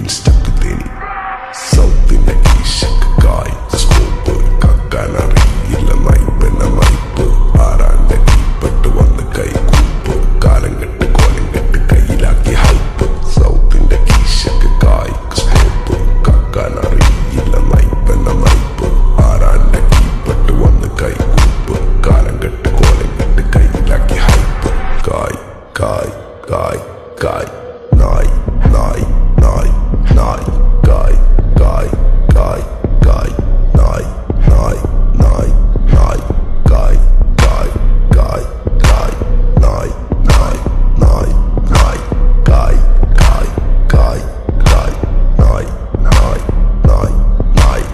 ഇൻസ്റ്റക്കുതേനി സൗത്തിന്റെ കീശക്ക് കായ് സ്കോപ്പ് കക്കാനറിയില്ല നയിപ്പെന്ന നയിപ്പ് ആരാന്റെ കീപ്പെട്ട് വന്ന് കൈകൂപ്പ് കാലം കെട്ട് കോലം കെട്ട് കയ്യിലാക്കി ഹൈപ്പ് സൗത്തിന്റെ കീശക്ക് കായ് സ്കോപ്പ് കക്കാനറിയില്ല നയിപ്പെന്ന നയിപ്പ് ആരാന്റെ കീപ്പെട്ട് വന്ന് കൈകൂപ്പ് കാലം കെട്ട് കോലം കെട്ട് കയ്യിലാക്കി ഹൈപ്പ് കായ് കായ് കായ് കായ് നായ് നായ് നായ് നായ് കായ് കായ് കായ് കായ് നായ് നായ് നായ് നായ് കായ് കായ് കായ് കായ് നായ് നായ് നായ് നായ് കായ് കായ് കായ് കായ് നായ് നായ് നായ് നായ്.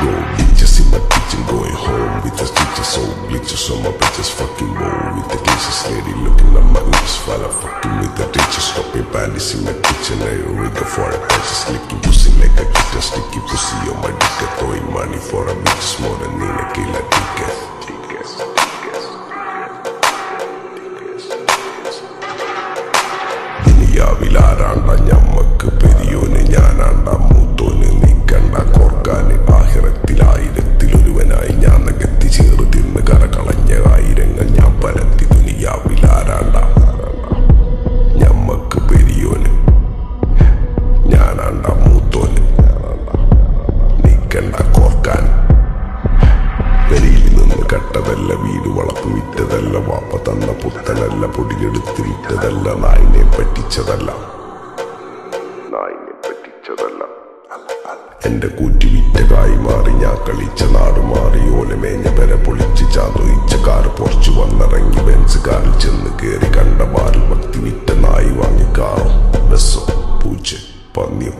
Yo, bitches in my kitchen going home with the stitches, so glitches on my bitches fucking roll with the cases lady looking at my lips while I'm fucking with the ditches. Stopping panties in my kitchen, I rigor for a patches, licking pussy like a kitten, sticky pussy on my dick, throwing money for a bitch more than in a killer ticket. ദുനിയാവിലാരാണ്ട ഞമ്മക്ക് പെരിയോന് ഞാനാണ്ട മൂത്തോന് നീക്കണ്ട കോർക്കാന് ആഹിറത്തിലായിരത്തിലൊരുവനായി ഞാൻ നകത്തി ചേറ് തിന്ന് കരകളഞ്ഞ ആയിരങ്ങൾ ഞാൻ പരത്തി ദുനിയാവിലാരാണ്ട ഞമ്മക്ക് പെരിയോന് ഞാനാണ്ട മൂത്തോന് നീക്കണ്ട കോർക്കാൻ പെരിയിൽ നിന്ന് കട്ടതല്ല വീട് വളപ്പ് വിറ്റതല്ല വാപ്പ തന്ന പുത്തനല്ല പൊടിയെടുത്ത് വിറ്റതല്ല നായിനെ പറ്റിച്ചതല്ല എന്റെ കൂറ്റി വിറ്റ കായി മാറി ഞാൻ കളിച്ച നാട് മാറി ഓലമേഞ്ഞ പെര പൊളിച്ച് ചാതൊയിച്ച കാർ പൊറച്ചു വന്നിറങ്ങി ബെൻസ് കാറിൽ ചെന്ന് കേറി കണ്ട ബാറിൽ ഭക്തി വിറ്റ നായി വാങ്ങി കാറോ ബസ്സോ പൂച്ച പന്നിയോ